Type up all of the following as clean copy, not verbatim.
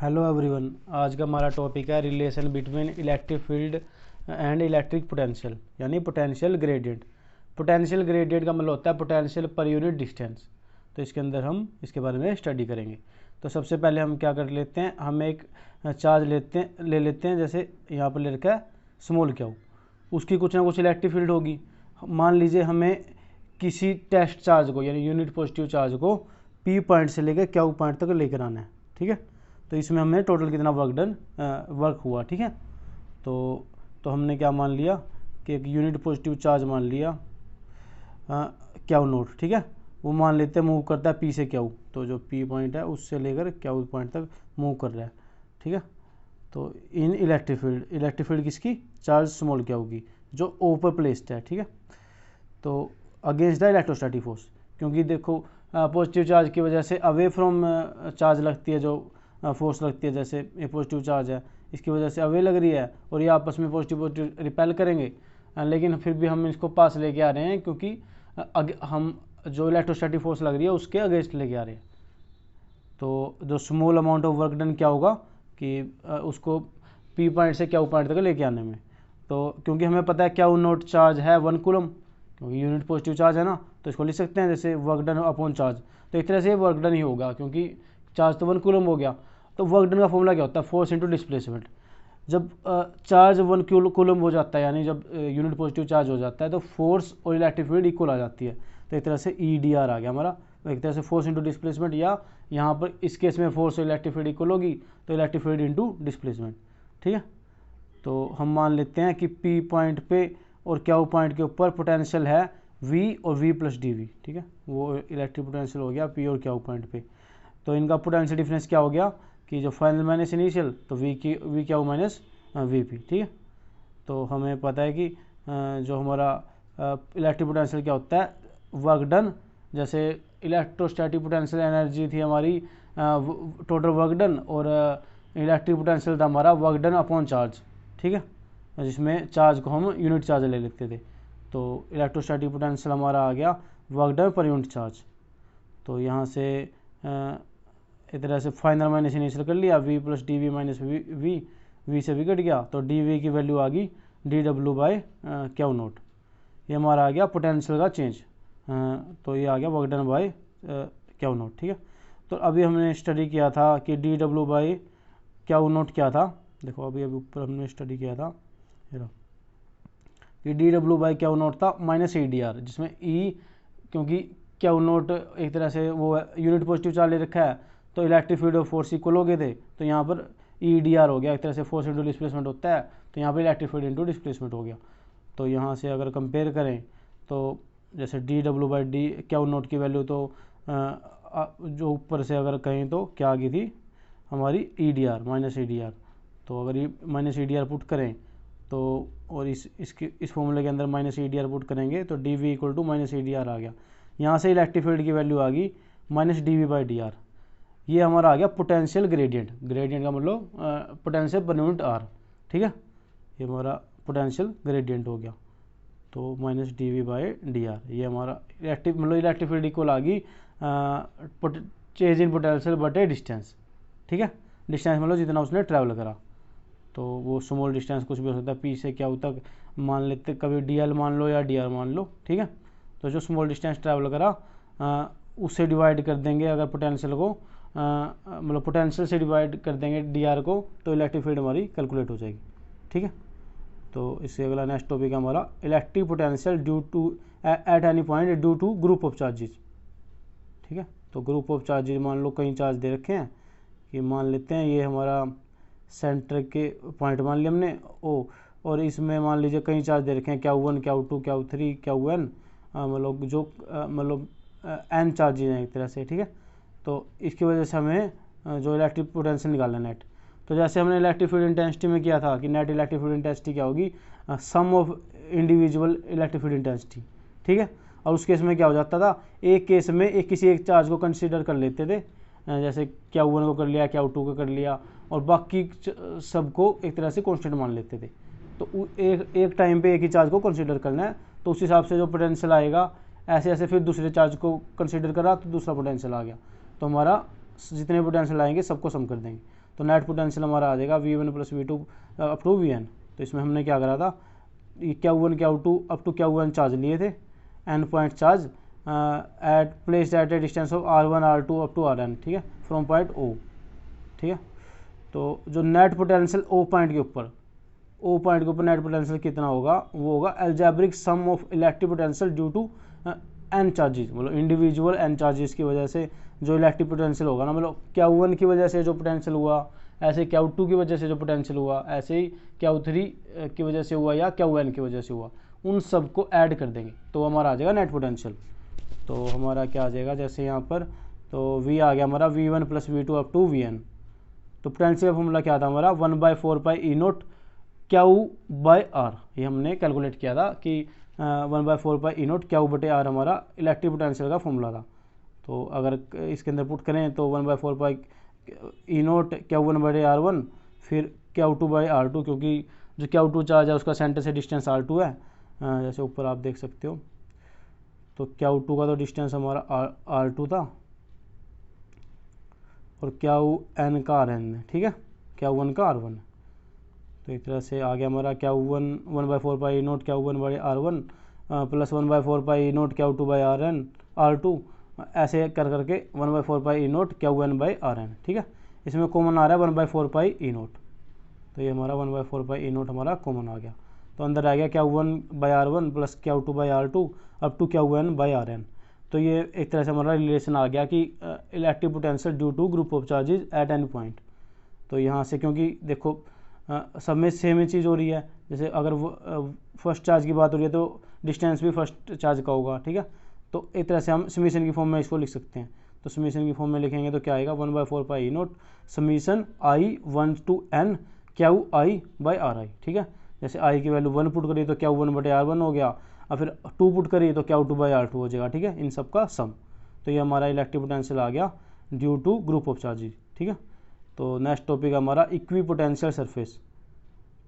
Hello everyone, आज का हमारा टॉपिक है relation between electric field and electric potential यानी पोटेंशियल ग्रेडियंट। पोटेंशियल ग्रेडियंट का मतलब होता है पोटेंशियल पर यूनिट डिस्टेंस। तो इसके अंदर हम इसके बारे में स्टडी करेंगे। तो सबसे पहले हम क्या कर लेते हैं, हम एक चार्ज ले लेते हैं। जैसे यहाँ पर ले रखा है स्मॉल क्यू, उसकी कुछ ना कुछ इलेक्ट्रिक फील्ड होगी। मान लीजिए हमें किसी टेस्ट चार्ज को यानी यूनिट पॉजिटिव चार्ज को पी पॉइंट से लेकर क्यू पॉइंट तक लेकर आना है। ठीक है, तो इसमें हमने टोटल कितना वर्क हुआ। ठीक है, तो हमने क्या मान लिया कि एक यूनिट पॉजिटिव चार्ज मान लिया क्यू नोट। ठीक है, वो मान लेते हैं मूव करता है पी से क्यू, तो जो पी पॉइंट है उससे लेकर क्यू पॉइंट तक मूव कर रहा है। ठीक है, तो इन इलेक्ट्रिक फील्ड किसकी, चार्ज स्मॉल क्यू की, जो ओ पर प्लेस्ड है। ठीक है, तो अगेंस्ट द इलेक्ट्रोस्टैटिक फोर्स, क्योंकि देखो पॉजिटिव चार्ज की वजह से अवे फ्रॉम चार्ज लगती है, जो फोर्स लगती है। जैसे ये पॉजिटिव चार्ज है, इसकी वजह से अवे लग रही है और ये आपस में पॉजिटिव रिपेल करेंगे, लेकिन फिर भी हम इसको पास लेके आ रहे हैं, क्योंकि हम जो इलेक्ट्रोस्टैटिक फोर्स लग रही है उसके अगेंस्ट लेके आ रहे हैं। तो जो small amount of work done क्या होगा कि उसको पी पॉइंट से क्यू पॉइंट तक लेके आने में, तो क्योंकि हमें पता है क्यू नोट चार्ज है 1 कूलम, क्योंकि यूनिट पॉजिटिव चार्ज है ना, तो इसको लिख सकते हैं जैसे वर्क डन अपॉन चार्ज। तो एक तरह से वर्क डन ही होगा, क्योंकि चार्ज तो 1 कूलम हो गया। तो वर्क डन का फॉर्मूला क्या होता है, फोर्स इंटू डिस्प्लेसमेंट। जब चार्ज 1 कूलम हो जाता है, यानी जब यूनिट पॉजिटिव चार्ज हो जाता है, तो फोर्स और इलेक्ट्रिक फील्ड इक्वल आ जाती है। तो एक तरह से EDR आ गया हमारा, एक तरह से फोर्स इंटू डिस्प्लेसमेंट, या यहाँ पर इस केस में फोर्स और इलेक्ट्रिक फील्ड इक्वल होगी, तो इलेक्ट्रिक फील्ड इंटू डिस्प्लेसमेंट। ठीक है, तो हम मान लेते हैं कि पी पॉइंट पे और क्यू पॉइंट के ऊपर पोटेंशियल है V और V प्लस DV। ठीक है, वो इलेक्ट्रिक पोटेंशियल हो गया P और क्यू पॉइंट पे। तो इनका पोटेंशियल डिफरेंस क्या हो गया कि जो फाइनल माइनस इनिशियल, तो V क्यू माइनस VP। ठीक है, तो हमें पता है कि जो हमारा इलेक्ट्रिक पोटेंशियल क्या होता है, वर्क डन। जैसे इलेक्ट्रोस्टैटिक पोटेंशियल एनर्जी थी हमारी टोटल वर्क डन, और इलेक्ट्रिक पोटेंशियल था हमारा वर्क डन अपॉन चार्ज। ठीक है, जिसमें चार्ज को हम यूनिट चार्ज ले लेते थे। तो इलेक्ट्रोस्टैटिक पोटेंशियल हमारा आ गया work done per unit charge. तो यहाँ से एक तरह से फाइनल माइनस इनिशियल कर लिया, V plus DV minus V से भी कट गया, तो DV की वैल्यू आ गई DW बाई क्यू नोट। ये हमारा आ गया पोटेंशियल का चेंज, तो ये आ गया work done by Q note. ठीक है, तो अभी हमने स्टडी किया था कि DW बाई क्यू नोट क्या था। देखो अभी ऊपर हमने स्टडी किया था कि DW बाई क्यू नोट था माइनस EDR, जिसमें E, क्योंकि क्यू नोट एक तरह से वो यूनिट पॉजिटिव चार्ज ले रखा है, तो इलेक्ट्रिक फील्ड और फोर्स इक्वल हो गए थे, तो यहाँ पर EDR हो गया, एक तरह से फोर्स इंटू डिस्प्लेसमेंट होता है, तो यहाँ पर इलेक्ट्रिक फील्ड इंटू डिस्प्लेसमेंट हो गया। तो यहाँ से अगर कंपेयर करें तो जैसे DW बाई क्यू नोट की वैल्यू तो जो ऊपर से अगर कहें तो क्या आ गई थी हमारी EDR माइनस EDR। तो अगर ये माइनस EDR पुट करें तो, और इस फॉर्मूले के अंदर माइनस EDR पुट करेंगे, तो DV equal to minus EDR आ गया। यहाँ से इलेक्ट्रिक फील्ड की वैल्यू आ गई माइनस DV बाई DR। ये हमारा आ गया पोटेंशियल ग्रेडियंट। ग्रेडियंट का मतलब पोटेंशियल पर यूनिट R। ठीक है, ये हमारा पोटेंशियल ग्रेडियंट हो गया, तो माइनस DV बाई DR। ये हमारा इलेक्ट्रिक फील्ड इक्वल आ गई चेंज इन पोटेंशियल बटे डिस्टेंस। ठीक है, डिस्टेंस मतलब जितना उसने ट्रैवल करा, तो वो स्मॉल डिस्टेंस कुछ भी हो सकता है, P से क्यू तक मान लेते, कभी DL मान लो या DR मान लो। ठीक है, तो जो स्मॉल डिस्टेंस ट्रैवल करा उससे डिवाइड कर देंगे अगर पोटेंशियल को, मतलब पोटेंशियल से डिवाइड कर देंगे DR को, तो इलेक्ट्रिक फील्ड हमारी कैलकुलेट हो जाएगी। ठीक है, तो इससे अगला नेक्स्ट टॉपिक है हमारा electric potential due to at any point due to group of charges. ठीक है, तो ग्रुप ऑफ चार्जेस मान लो कई चार्ज दे रखे हैं, कि मान लेते हैं ये हमारा सेंटर के पॉइंट मान लिया हमने O, और इसमें मान लीजिए कई चार्ज दे रखे हैं Q1 Q2 Q3 Qn, मतलब जो मतलब N चार्जेज हैं एक तरह से। ठीक है, तो इसकी वजह से हमें जो इलेक्ट्रिक पोटेंशियल निकालना है नेट। तो जैसे हमने इलेक्ट्रिक फील्ड इंटेंसिटी में किया था कि नेट इलेक्ट्रिक फील्ड इंटेंसिटी क्या होगी, sum of individual electric field intensity. ठीक है, और उस केस में क्या हो जाता था, एक केस में किसी एक चार्ज को कंसिडर कर लेते थे, जैसे Q1 को कर लिया Q2 को कर लिया, और बाकी सबको एक तरह से कांस्टेंट मान लेते थे। तो एक टाइम पे एक ही चार्ज को कंसीडर करना है, तो उस हिसाब से जो पोटेंशियल आएगा, ऐसे ऐसे फिर दूसरे चार्ज को कंसीडर करा तो दूसरा पोटेंशियल आ गया, तो हमारा जितने पोटेंशियल आएंगे सबको सम कर देंगे। तो नेट पोटेंशियल हमारा आ जाएगा V1 plus V2 up to Vn। तो इसमें हमने क्या करा था, Q1 Q2 up to Q1 charge लिए थे, n point charge at placed at a distance of R1 R2 up to Rn, ठीक है, फ्रॉम पॉइंट O, ठीक है। तो जो नेट पोटेंशियल O पॉइंट के ऊपर नेट पोटेंशियल कितना होगा, वो होगा algebraic sum of electric potential due to n charges, मतलब इंडिविजुअल n चार्जेस की वजह से जो इलेक्ट्रिक पोटेंशियल होगा ना, मतलब Q1 की वजह से जो पोटेंशियल हुआ, ऐसे Q2 की वजह से जो पोटेंशियल हुआ, ऐसे ही Q3 की वजह से हुआ या Qn की वजह से हुआ, उन सब को ऐड कर देंगे तो हमारा आ जाएगा नेट पोटेंशियल। तो हमारा क्या आ जाएगा, जैसे यहाँ पर तो V आ गया हमारा V1 plus V2 up to Vn। तो पोटेंशियल फॉर्मूला क्या था हमारा 1/4π E0 Q/R, ये हमने कैलकुलेट किया था कि 1/4π E0 Q/R हमारा इलेक्ट्रिक पोटेंशियल का फॉर्मूला था। तो अगर इसके अंदर पुट करें तो 1/4π E0 Q1/R1 फिर Q2/R2, क्योंकि जो Q2 चार्ज है उसका सेंटर से डिस्टेंस R2 है, जैसे ऊपर आप देख सकते हो। तो Q2 का तो डिस्टेंस हमारा R2 था और Qn का Rn है, ठीक है, Q1 का R1 है। तो एक तरह से आ गया हमारा Q1 1/4π E0 Q1/R1 plus 1/4π E0 Q2/Rn R2, ऐसे कर करके 1/4π E0 Qn/Rn, ठीक है। इसमें कॉमन आ रहा है 1/4π E0, तो ये हमारा 1/4π E0 हमारा कॉमन आ गया। तो अंदर आ गया Q1/R1 plus Q2/R2 up to Qn/Rn। तो ये एक तरह से हमारा रिलेशन आ गया कि electric potential due to group of charges at any point. तो यहाँ से क्योंकि देखो सब में सेम ही चीज़ हो रही है, जैसे अगर फर्स्ट चार्ज की बात हो रही है तो डिस्टेंस भी फर्स्ट चार्ज का होगा, ठीक है। तो एक तरह से हम समीशन की फॉर्म में इसको लिख सकते हैं। तो समीशन की फॉर्म में लिखेंगे तो क्या आएगा 1/4π E0 summation I1 to n Qi/Ri, ठीक है। जैसे I की वैल्यू 1 पुट करिए तो Q1/R1 हो गया, और फिर 2 पुट करिए तो Q2/R2 हो जाएगा, ठीक है, इन सब का सम। तो ये हमारा इलेक्ट्रिक पोटेंशियल आ गया due to group of charges, ठीक है। तो नेक्स्ट टॉपिक हमारा इक्विपोटेंशियल सरफेस।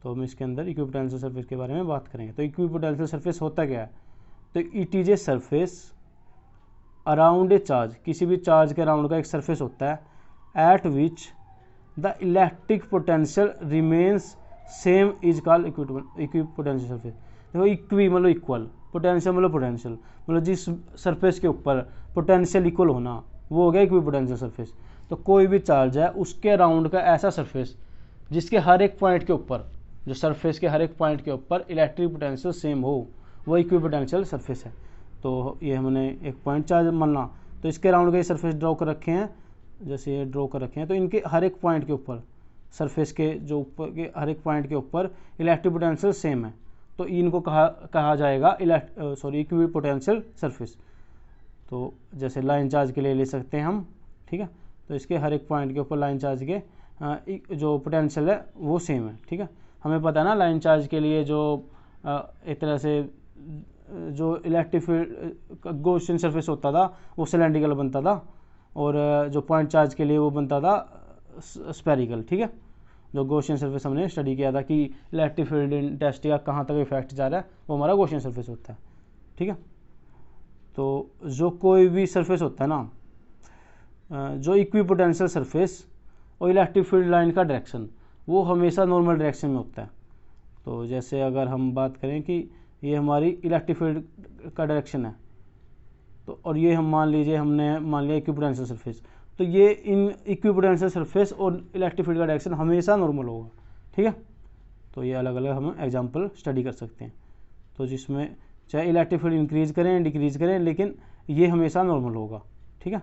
तो हम इसके अंदर इक्विपोटेंशियल सरफेस के बारे में बात करेंगे। तो इक्विपोटेंशियल सरफेस होता क्या है, तो it is a surface around a charge, किसी भी चार्ज के अराउंड का एक सरफेस होता है eight which the electric potential remains same is called equipotential surface. देखो इक्वी मतलब इक्वल, पोटेंशियल मतलब पोटेंशियल, मतलब जिस सरफेस के ऊपर पोटेंशियल इक्वल होना वो हो गया इक्विपोटेंशियल सरफेस। तो कोई भी चार्ज है उसके अराउंड का ऐसा सरफेस जिसके हर एक पॉइंट के ऊपर, जो सरफेस के हर एक पॉइंट के ऊपर इलेक्ट्रिक पोटेंशियल सेम हो, वो इक्विपोटेंशियल सरफेस है। तो ये हमने एक पॉइंट चार्ज मानना, तो इसके अराउंड के सरफेस ड्रॉ कर रखे हैं, जैसे ये ड्रॉ कर रखे हैं, तो इनके हर एक पॉइंट के ऊपर, सरफेस के जो ऊपर के हर एक पॉइंट के ऊपर इलेक्ट्रिक पोटेंशियल सेम है, तो इनको कहा जाएगा इक्विपोटेंशियल सरफेस। तो जैसे लाइन चार्ज के लिए ले सकते हैं हम, ठीक है। तो इसके हर एक पॉइंट के ऊपर लाइन चार्ज के जो पोटेंशियल है वो सेम है, ठीक है। हमें पता है ना लाइन चार्ज के लिए जो एक तरह से जो इलेक्ट्रिक फील्ड गॉसियन सरफेस होता था वो सिलेंड्रिकल बनता था, और जो पॉइंट चार्ज के लिए वो बनता था स्फेरिकल, ठीक है। जो गॉसियन सरफेस हमने स्टडी किया था कि इलेक्ट्रिक फील्ड इंटेंसिटी का कहाँ तक इफेक्ट जा रहा है, वो हमारा गॉसियन सरफेस होता है, ठीक है। तो जो कोई भी सरफेस होता है ना, जो इक्विपोटेंशियल सरफेस और इलेक्ट्रिक फील्ड लाइन का डायरेक्शन वो हमेशा नॉर्मल डायरेक्शन में होता है। तो जैसे अगर हम बात करें कि ये हमारी इलेक्ट्रिक फील्ड का डायरेक्शन है, तो और ये हम मान लीजिए हमने मान लिया इक्विपोटेंशियल सरफेस, तो ये इन इक्विपोटेंशियल सरफेस और इलेक्ट्रिक फील्ड का डायरेक्शन हमेशा नॉर्मल होगा, ठीक है। तो ये अलग अलग हम एग्जांपल स्टडी कर सकते हैं, तो जिसमें चाहे इलेक्ट्रिक फील्ड इंक्रीज करें डिक्रीज करें, लेकिन ये हमेशा नॉर्मल होगा, ठीक है।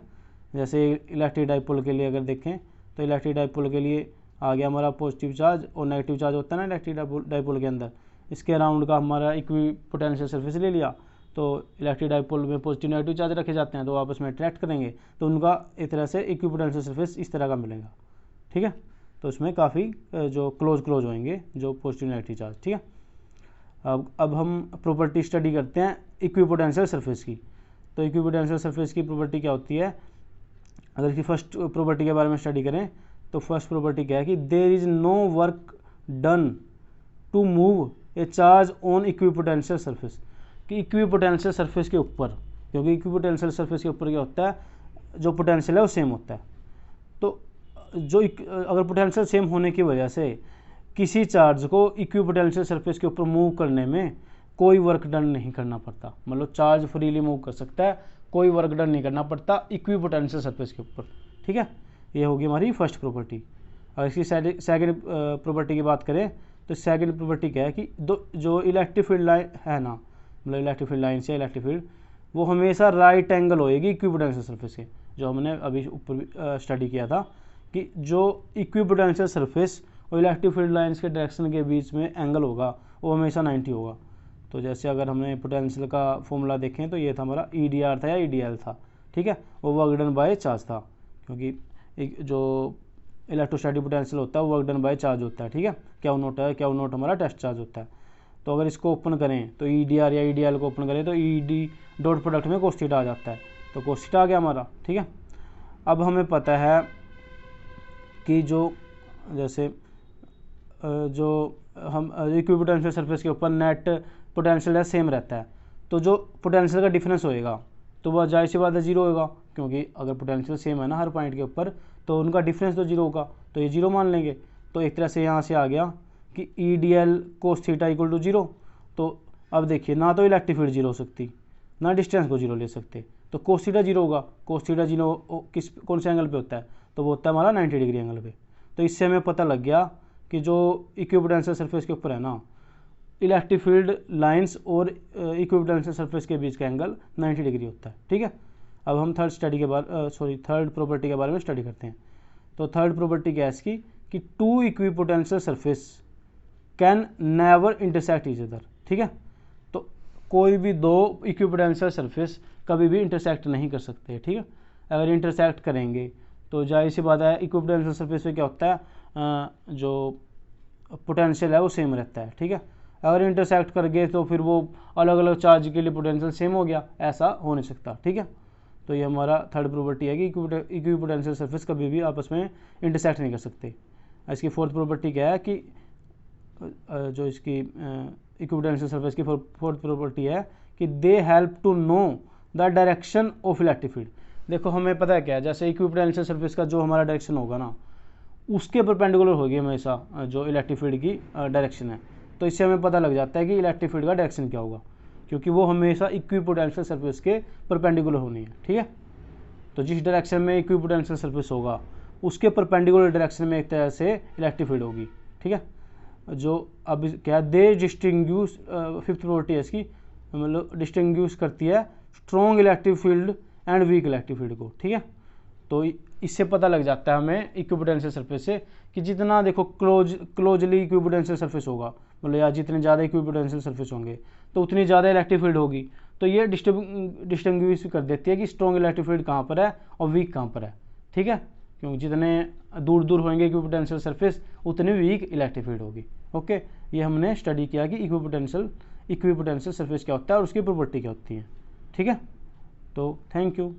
जैसे इलेक्ट्रिक डाइपोल के लिए अगर देखें तो इलेक्ट्रिक डाइपोल के लिए आ गया हमारा पॉजिटिव चार्ज और नेगेटिव चार्ज होता है ना इलेक्ट्रिक डाइपोल के अंदर, इसके अराउंड का हमारा इक्विपोटेंशियल सरफेस ले लिया, तो इलेक्ट्रिक डाइपोल में पॉजिटिव नेगेटिव चार्ज रखे जाते हैं, तो आपस में अट्रैक्ट करेंगे, तो उनका एक तरह से इक्विपोटेंशियल सरफेस इस तरह का मिलेगा, ठीक है। तो इसमें काफ़ी जो क्लोज होंगे जो पॉजिटिव नेगेटिव चार्ज, ठीक है। अब हम प्रॉपर्टी स्टडी करते हैं इक्विपोटेंशियल सरफेस की। तो इक्विपोटेंशियल सरफेस की प्रॉपर्टी क्या होती है, अगर इसकी फर्स्ट प्रॉपर्टी के बारे में स्टडी करें तो फर्स्ट प्रॉपर्टी क्या है कि there is no work done to move a charge on equipotential surface, कि इक्विपोटेंशियल सरफेस के ऊपर, क्योंकि इक्विपोटेंशियल सरफेस के ऊपर क्या होता है, जो पोटेंशियल है वो सेम होता है, तो अगर पोटेंशियल सेम होने की वजह से किसी चार्ज को इक्विपोटेंशियल सरफेस के ऊपर मूव करने में कोई वर्क डन नहीं करना पड़ता, मतलब चार्ज फ्रीली मूव कर सकता है, कोई वर्क डन नहीं करना पड़ता इक्विपोटेंशियल सरफेस के ऊपर। ठीक है, ये होगी हमारी फर्स्ट प्रॉपर्टी। और इसकी सेकंड प्रॉपर्टी की बात करें तो सेकंड प्रॉपर्टी क्या है कि जो इलेक्ट्रिक फील्ड लाइन है ना, मतलब इलेक्ट्रिक फील्ड लाइन से इलेक्ट्रिक फील्ड, वो हमेशा राइट एंगल होएगी इक्विपोटेंशियल सरफेस के, जो हमने अभी ऊपर स्टडी किया था कि जो इक्विपोटेंशियल सरफेस और इलेक्ट्रिक फील्ड लाइन्स के डायरेक्शन के बीच में एंगल होगा वो हमेशा 90 होगा। तो जैसे अगर हमने पोटेंशियल का फॉर्मूला देखें तो ये था हमारा EDR था या EDL था। ठीक है, वो वर्क डन बाय चार्ज था, क्योंकि जो इलेक्ट्रोस्टैटिक पोटेंशियल होता है वो वर्क डन बाय चार्ज होता है। ठीक है, क्या नोट है, क्या नोट हमारा टेस्ट चार्ज होता है। तो अगर इसको ओपन करें तो EDR या EDL को ओपन करें तो ED डॉट प्रोडक्ट में cos थीटा आ जाता है, तो cos थीटा आ गया हमारा। ठीक है, अब हमें पता है कि जो जैसे जो हम इक्विपोटेंशियल सरफेस के ऊपर नेट पोटेंशियल है सेम रहता है, तो जो पोटेंशियल का डिफरेंस होएगा तो वह जाहिर सी बात है जीरो होगा, क्योंकि अगर पोटेंशियल सेम है ना हर पॉइंट के ऊपर तो उनका डिफरेंस तो जीरो होगा, तो ये जीरो मान लेंगे। तो एक तरह से यहाँ से आ गया कि EDL cos theta equal to zero. तो अब देखिए ना तो इलेक्ट्रिक फील्ड जीरो हो सकती ना डिस्टेंस को जीरो ले सकते, तो cos थीटा जीरो होगा। cos थीटा जीरो कौन से एंगल पे होता है, तो वो होता है हमारा 90 डिग्री एंगल पे। तो इससे हमें पता लग गया कि जो इक्विपोटेंशियल सरफेस के ऊपर है ना, इलेक्ट्रिक फील्ड लाइंस और इक्विपोटेंशियल सरफेस के बीच का एंगल 90 डिग्री होता है। ठीक है, अब हम थर्ड प्रॉपर्टी के बारे में स्टडी करते हैं। तो थर्ड प्रॉपर्टी क्या है इसकी कि two equipotential surface can never intersect each other. ठीक है, तो कोई भी दो इक्विपोटेंशियल सरफेस कभी भी इंटरसेक्ट नहीं कर सकते। ठीक है, अगर इंटरसेक्ट करेंगे तो जाहिर सी बात है इक्विपोटेंशियल सरफेस पे क्या होता है, जो पोटेंशियल है वो सेम रहता है। ठीक है, अगर इंटरसेक्ट कर गए तो फिर वो अलग अलग चार्ज के लिए पोटेंशियल सेम हो गया, ऐसा हो नहीं सकता। ठीक है, तो ये हमारा थर्ड प्रॉपर्टी है कि इक्विपोटेंशियल सरफेस कभी भी आपस में इंटरसेक्ट नहीं कर सकते। इसकी फोर्थ प्रॉपर्टी क्या है कि जो इसकी इक्विपोटेंशियल सरफेस की फोर्थ प्रॉपर्टी है कि they help to know the direction of electric field. देखो हमें पता है क्या है, जैसे इक्विपोटेंशियल सरफेस का जो हमारा डायरेक्शन होगा ना उसके परपेंडिकुलर होगी हमेशा जो इलेक्ट्रिक फील्ड की डायरेक्शन है। तो इससे हमें पता लग जाता है कि इलेक्ट्रिक फील्ड का डायरेक्शन क्या होगा, क्योंकि वो हमेशा इक्विपोटेंशियल सरफेस के परपेंडिकुलर होनी है। ठीक है, तो जिस डायरेक्शन में इक्विपोटेंशियल सरफेस होगा उसके परपेंडिकुलर डायरेक्शन में एक तरह से इलेक्ट्रिक फील्ड होगी। ठीक है, जो अब क्या दे डिस्टिंग्विश, फिफ्थ प्रॉपर्टी है इसकी, मतलब डिस्टिंग्विश करती है strong electric field and weak electric field को। ठीक है, तो इससे पता लग जाता है हमें इक्विपोटेंशियल सरफेस से कि जितना देखो क्लोजली इक्विपोटेंशियल सरफेस होगा, मतलब या जितने ज़्यादा इक्विपोटेंशियल सरफेस होंगे तो उतनी ज़्यादा इलेक्ट्रिक फील्ड होगी। तो ये डिस्टिंग्विश कर देती है कि स्ट्रॉन्ग इलेक्ट्रिक फील्ड कहाँ पर है और वीक कहाँ पर है। ठीक है, क्योंकि जितने दूर दूर होंगे इक्विपोटेंशियल सरफेस उतनी वीक इलेक्ट्रिक फील्ड होगी। ओके, ये हमने स्टडी किया कि इक्विपोटेंशियल सरफेस क्या होता है और उसकी प्रॉपर्टी क्या होती है। ठीक है, तो थैंक यू।